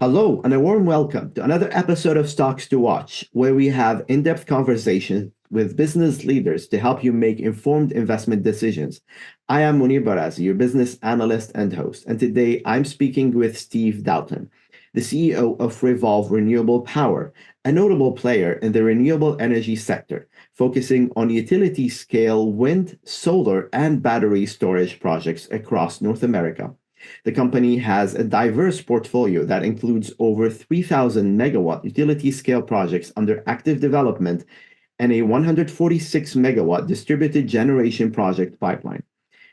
Hello, and a warm welcome to another episode of Stocks to Watch, where we have in-depth conversations with business leaders to help you make informed investment decisions. I am Munir Barazi, your business analyst and host, and today I'm speaking with Steve Dalton, the CEO of Revolve Renewable Power, a notable player in the renewable energy sector, focusing on utility-scale wind, solar, and battery storage projects across North America. The company has a diverse portfolio that includes over 3,000 megawatt utility-scale projects under active development and a 146 megawatt distributed generation project pipeline.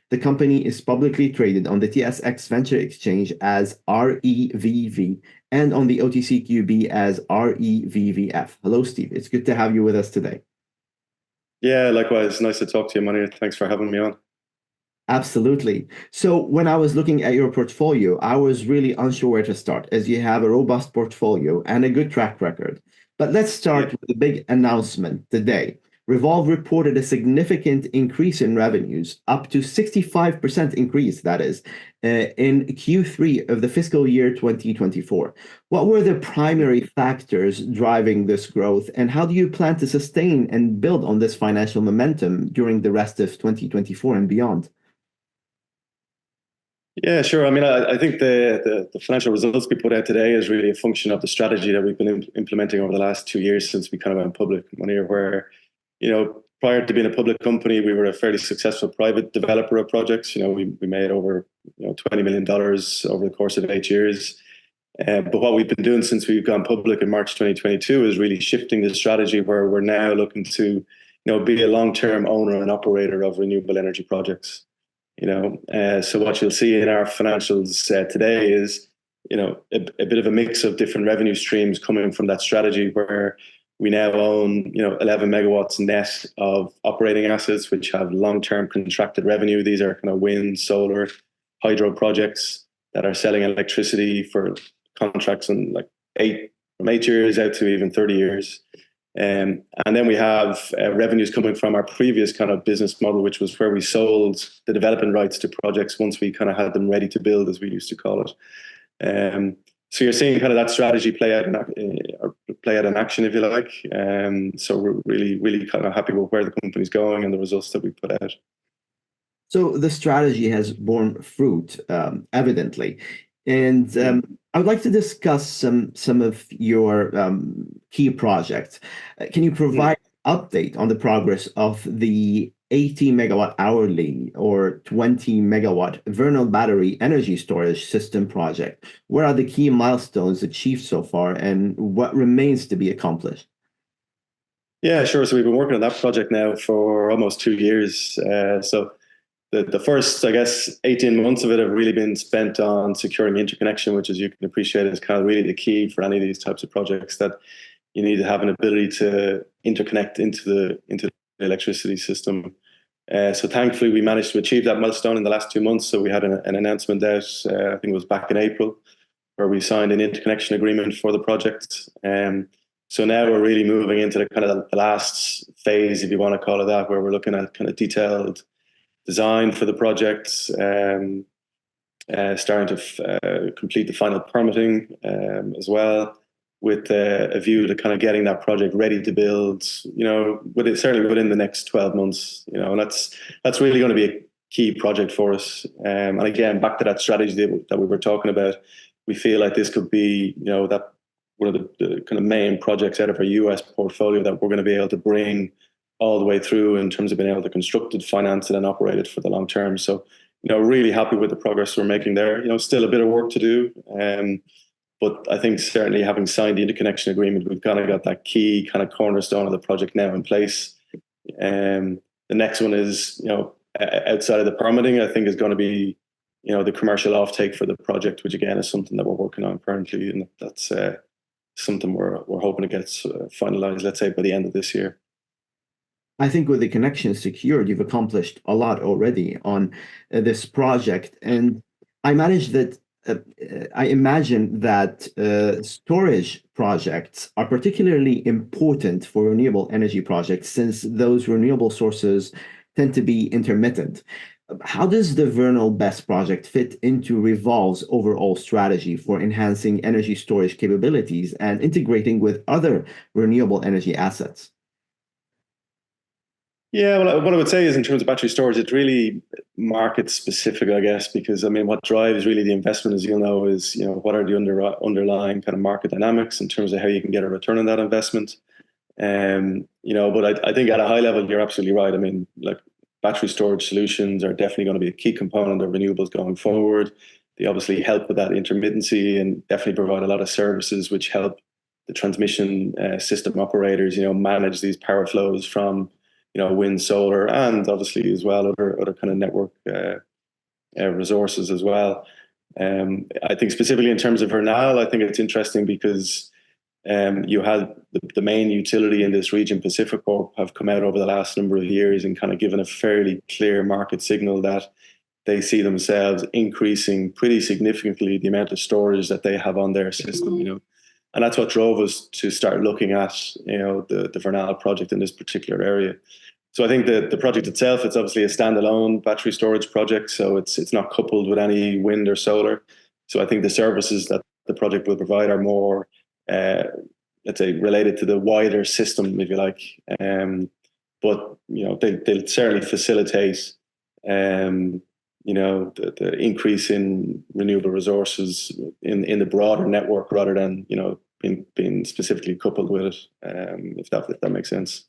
The company is publicly traded on the TSX Venture Exchange as REVV and on the OTCQB as REVVF. Hello, Steve. It's good to have you with us today. Yeah, likewise. Nice to talk to you, Munir. Thanks for having me on. Absolutely. So when I was looking at your portfolio, I was really unsure where to start, as you have a robust portfolio and a good track record. But let's start with the big announcement today. Revolve reported a significant increase in revenues, up to 65% increase, that is, in Q3 of the fiscal year 2024. What were the primary factors driving this growth, and how do you plan to sustain and build on this financial momentum during the rest of 2024 and beyond? Yeah, sure. I mean, I think the financial results we put out today is really a function of the strategy that we've been implementing over the last 2 years since we kind of went public, Munir, where, prior to being a public company, we were a fairly successful private developer of projects. We made over $20 million over the course of 8 years. But what we've been doing since we've gone public in March 2022 is really shifting the strategy where we're now looking to be a long-term owner and operator of renewable energy projects. So what you'll see in our financials today is, a bit of a mix of different revenue streams coming from that strategy where we now own, 11 megawatts net of operating assets, which have long-term contracted revenue. These are kind of wind, solar, hydro projects that are selling electricity for contracts in from 8 years out to even 30 years. And then we have revenues coming from our previous kind of business model, which was where we sold the development rights to projects once we kind of had them ready to build, as we used to call it. So you're seeing kind of that strategy play out in action, if you like. So we're really, really kind of happy with where the company's going and the results that we put out. So the strategy has borne fruit, evidently. And I would like to discuss some of your key projects. Can you provide an update on the progress of the 80 megawatt hourly or 20 megawatt Vernal battery energy storage system project? What are the key milestones achieved so far, and what remains to be accomplished? Yeah, sure. So we've been working on that project now for almost 2 years. So the first, 18 months of it have really been spent on securing interconnection, which, as you can appreciate, is kind of really the key for any of these types of projects, that you need to have an ability to interconnect into the electricity system. So thankfully, we managed to achieve that milestone in the last 2 months. So we had an announcement out, I think it was back in April, where we signed an interconnection agreement for the project. So now we're really moving into the kind of the last phase, if you want to call it that, where we're looking at kind of detailed design for the project, starting to complete the final permitting as well, with a view to kind of getting that project ready to build, certainly within the next 12 months, and that's really going to be a key project for us. And again, back to that strategy that we were talking about, we feel like this could be, that one of the kind of main projects out of our US portfolio that we're going to be able to bring all the way through in terms of being able to construct it, finance it, and operate it for the long term. So, really happy with the progress we're making there. Still a bit of work to do. But I think certainly having signed the interconnection agreement, we've kind of got that key kind of cornerstone of the project now in place. The next one is, outside of the permitting, I think is going to be, the commercial offtake for the project, which again is something that we're working on currently. And that's something we're hoping to get finalized, let's say, by the end of this year. I think with the connection secured, you've accomplished a lot already on this project. And I imagine that storage projects are particularly important for renewable energy projects, since those renewable sources tend to be intermittent. How does the Vernal BESS project fit into Revolve's overall strategy for enhancing energy storage capabilities and integrating with other renewable energy assets? Yeah, well, what I would say is in terms of battery storage, it's really market specific, I guess, because I mean, what drives really the investment, as you'll know, is what are the underlying kind of market dynamics in terms of how you can get a return on that investment. But I think at a high level, you're absolutely right. I mean, like battery storage solutions are definitely going to be a key component of renewables going forward. They obviously help with that intermittency and definitely provide a lot of services which help the transmission system operators, manage these power flows from wind, solar, and obviously as well other kind of network resources as well. I think specifically in terms of Vernal, I think it's interesting because you had the main utility in this region, Pacificorp, have come out over the last number of years and kind of given a fairly clear market signal that they see themselves increasing pretty significantly the amount of storage that they have on their system, and that's what drove us to start looking at, the Vernal project in this particular area. So I think the project itself, it's obviously a standalone battery storage project, so it's not coupled with any wind or solar. So I think the services that the project will provide are more, let's say, related to the wider system, if you like. But they'll certainly facilitate, the increase in renewable resources in the broader network rather than being specifically coupled with it. If that makes sense.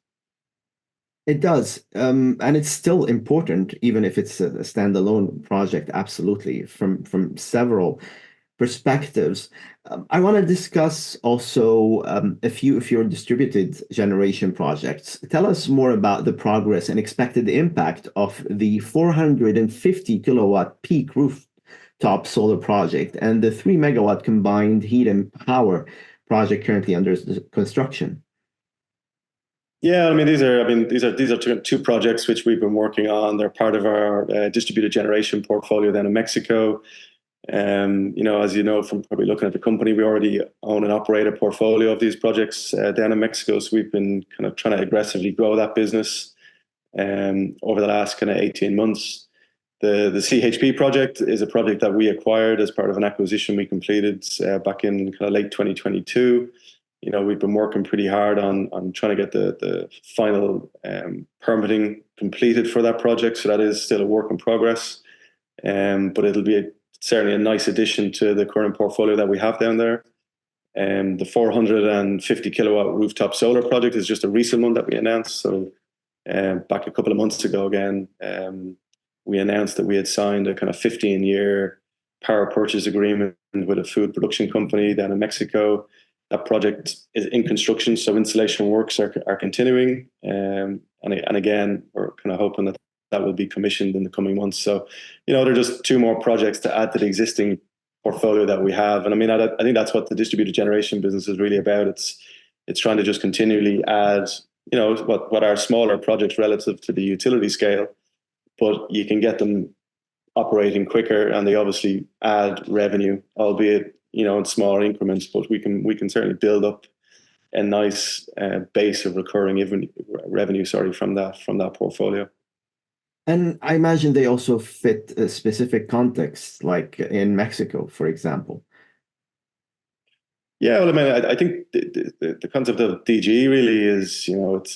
It does, and it's still important, even if it's a standalone project. Absolutely, from several perspectives. I want to discuss also a few of your distributed generation projects. Tell us more about the progress and expected impact of the 450 kilowatt peak rooftop solar project and the 3 megawatt combined heat and power project currently under construction. Yeah, I mean these are two projects which we've been working on. They're part of our distributed generation portfolio down in Mexico. As you know from probably looking at the company, we already own and operate a portfolio of these projects down in Mexico. So we've been kind of trying to aggressively grow that business over the last kind of 18 months. The CHP project is a project that we acquired as part of an acquisition we completed back in kind of late 2022. We've been working pretty hard on trying to get the final permitting completed for that project. So that is still a work in progress. But it'll be certainly a nice addition to the current portfolio that we have down there. The 450 kilowatt rooftop solar project is just a recent one that we announced. So back a couple of months ago again, we announced that we had signed a kind of 15-year power purchase agreement with a food production company down in Mexico. That project is in construction, so installation works are continuing. And again, we're kind of hoping that will be commissioned in the coming months. So, there are just two more projects to add to the existing portfolio that we have. And I mean, I think that's what the distributed generation business is really about. It's trying to just continually add, what are smaller projects relative to the utility scale, but you can get them operating quicker and they obviously add revenue, albeit, in smaller increments, but we can certainly build up a nice base of recurring revenue, from that portfolio. And I imagine they also fit a specific context, like in Mexico, for example. Yeah, well, I mean, I think the concept of DG really is,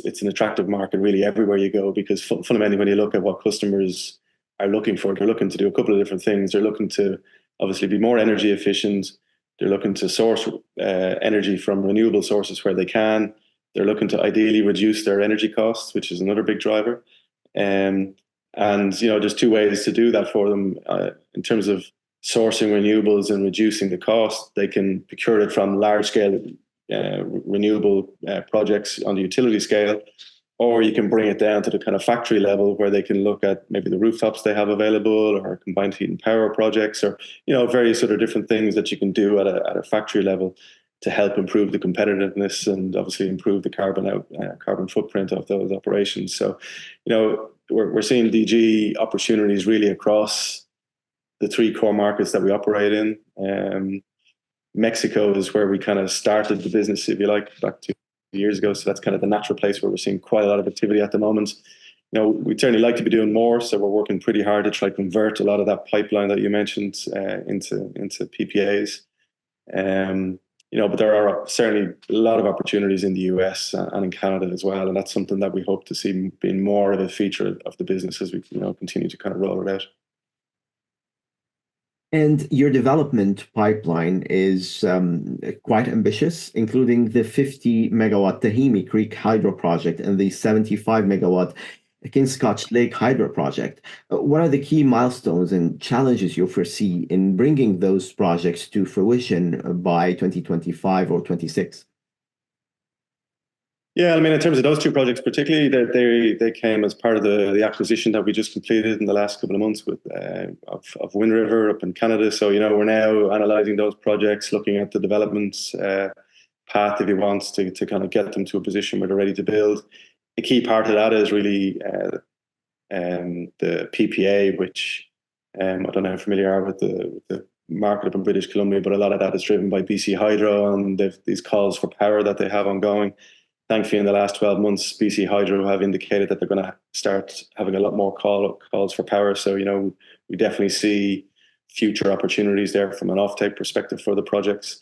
it's an attractive market really everywhere you go, because fundamentally when you look at what customers are looking for, they're looking to do a couple of different things. They're looking to obviously be more energy efficient. They're looking to source energy from renewable sources where they can. They're looking to ideally reduce their energy costs, which is another big driver. And there's two ways to do that for them. In terms of sourcing renewables and reducing the cost, they can procure it from large-scale renewable projects on the utility scale, or you can bring it down to the kind of factory level where they can look at maybe the rooftops they have available or combined heat and power projects, or various sort of different things that you can do at a factory level to help improve the competitiveness and obviously improve the carbon footprint of those operations. So, we're seeing DG opportunities really across the three core markets that we operate in. Mexico is where we kind of started the business, if you like, back 2 years ago. So that's kind of the natural place where we're seeing quite a lot of activity at the moment. we'd certainly like to be doing more. So we're working pretty hard to try to convert a lot of that pipeline that you mentioned into PPAs. But there are certainly a lot of opportunities in the US and in Canada as well. And that's something that we hope to see being more of a feature of the business as we continue to kind of roll it out. And your development pipeline is quite ambitious, including the 50 megawatt Tahimi Creek Hydro Project and the 75 megawatt Disscused Lake Hydro Project. What are the key milestones and challenges you foresee in bringing those projects to fruition by 2025 or 26? Yeah, I mean, in terms of those two projects, particularly, they came as part of the acquisition that we just completed in the last couple of months of Wind River up in Canada. So, we're now analysing those projects, looking at the development path, if you want, to kind of get them to a position where they're ready to build. A key part of that is really the PPA, which I don't know how familiar you are with the market up in British Columbia, but a lot of that is driven by BC Hydro and these calls for power that they have ongoing. Thankfully, in the last 12 months, BC Hydro have indicated that they're going to start having a lot more calls for power. So, we definitely see future opportunities there from an offtake perspective for the projects.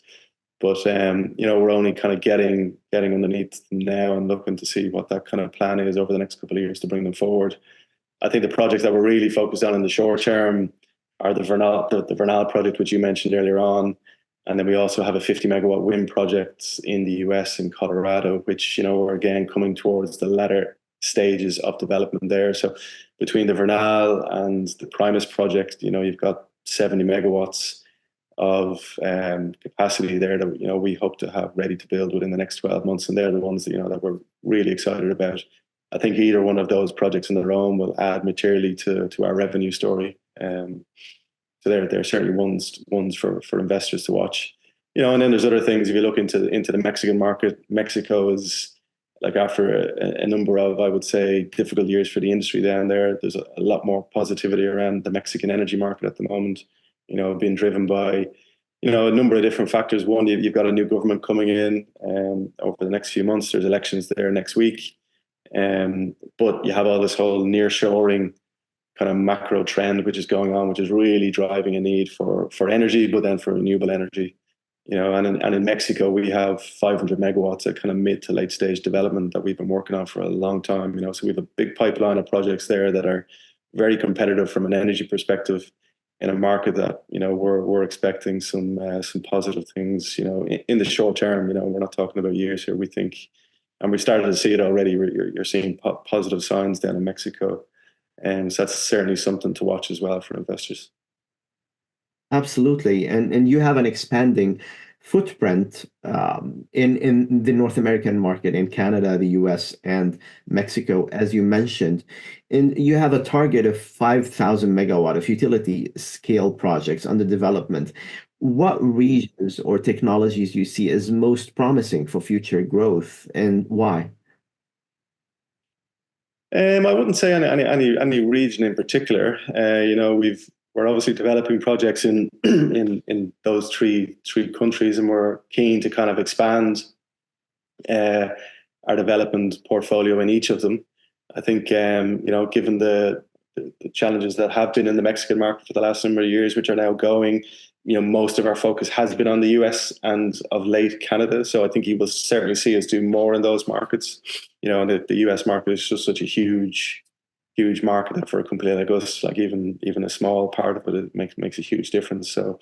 But, we're only kind of getting underneath them now and looking to see what that kind of plan is over the next couple of years to bring them forward. I think the projects that we're really focused on in the short term are the Vernal project, which you mentioned earlier on. And then we also have a 50 megawatt wind project in the US in Colorado, which, we're again coming towards the latter stages of development there. So between the Vernal and the Primus project, you've got 70 megawatts of capacity there that, we hope to have ready to build within the next 12 months. And they're the ones that, that we're really excited about. I think either one of those projects in their own will add materially to our revenue story. So they're certainly ones for investors to watch, and then there's other things. If you look into the Mexican market, Mexico is like after a number of, I would say, difficult years for the industry down there. There's a lot more positivity around the Mexican energy market at the moment, being driven by, a number of different factors. One, you've got a new government coming in over the next few months. There's elections there next week. But you have all this whole nearshoring kind of macro trend which is going on, which is really driving a need for energy, but then for renewable energy. And in Mexico we have 500 megawatts at kind of mid to late stage development that we've been working on for a long time. So we have a big pipeline of projects there that are very competitive from an energy perspective in a market that we're expecting some positive things. In the short term. We're not talking about years here. We think, and we started to see it already. You're seeing positive signs down in Mexico. And so that's certainly something to watch as well for investors. Absolutely. And you have an expanding footprint in the North American market, in Canada, the US, and Mexico, as you mentioned. And you have a target of 5,000 megawatt of utility scale projects under development. What regions or technologies do you see as most promising for future growth, and why? I wouldn't say any region in particular. We're obviously developing projects in those three countries, and we're keen to kind of expand our development portfolio in each of them. I think given the challenges that have been in the Mexican market for the last number of years, which are now going, most of our focus has been on the US and of late Canada. So I think you will certainly see us do more in those markets. And the US market is just such a huge market that for a company like us, like even a small part of it makes a huge difference. So,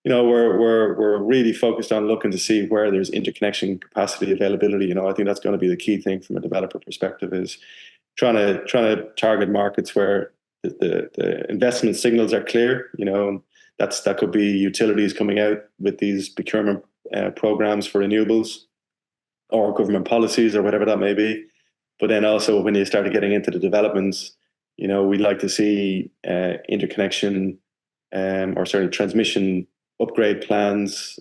we're really focused on looking to see where there's interconnection capacity availability. I think that's going to be the key thing from a developer perspective, is trying to target markets where the investment signals are clear. That could be utilities coming out with these procurement programs for renewables, or government policies, or whatever that may be. But then also when you start getting into the developments, we'd like to see interconnection or certainly transmission upgrade plans.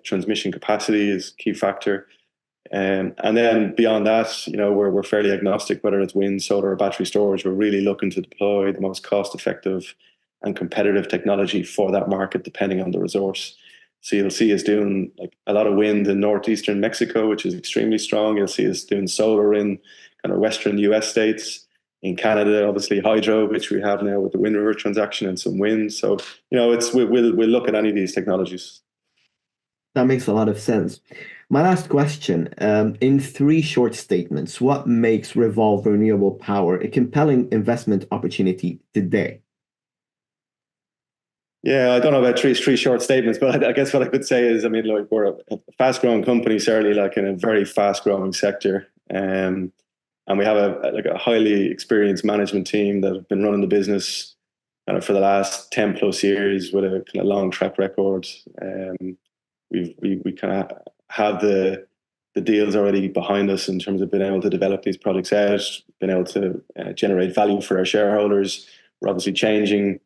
Transmission capacity is a key factor. And then beyond that, we're fairly agnostic whether it's wind, solar, or battery storage. We're really looking to deploy the most cost-effective and competitive technology for that market, depending on the resource. So you'll see us doing like a lot of wind in northeastern Mexico, which is extremely strong. You'll see us doing solar in kind of western US states. in Canada, obviously hydro, which we have now with the Wind River transaction and some wind. So, we'll look at any of these technologies. That makes a lot of sense. My last question, in 3 short statements, what makes Revolve Renewable Power a compelling investment opportunity today? Yeah, I don't know about three short statements, but I guess what I could say is, we're a fast-growing company, certainly in a very fast-growing sector. And we have a highly experienced management team that have been running the business for the last 10 plus years with a kind of long track record. We kind of have the deals already behind us in terms of being able to develop these products out, being able to generate value for our shareholders. We're obviously changed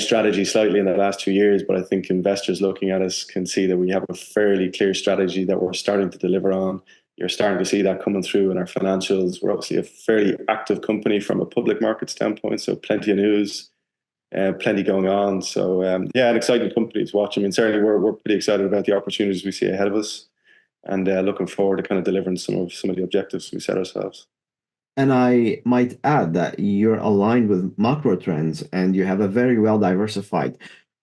strategy slightly in the last 2 years, but I think investors looking at us can see that we have a fairly clear strategy that we're starting to deliver on. You're starting to see that coming through in our financials. We're obviously a fairly active company from a public market standpoint, so plenty of news, plenty going on. So an exciting company to watch. Certainly we're pretty excited about the opportunities we see ahead of us, and looking forward to kind of delivering some of the objectives we set ourselves. And I might add that you're aligned with macro trends and you have a very well diversified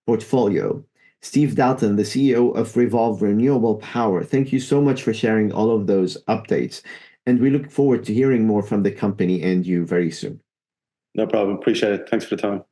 portfolio. Steve Dalton, the CEO of Revolve Renewable Power, thank you so much for sharing all of those updates. And we look forward to hearing more from the company and you very soon. No problem. Appreciate it. Thanks for the time.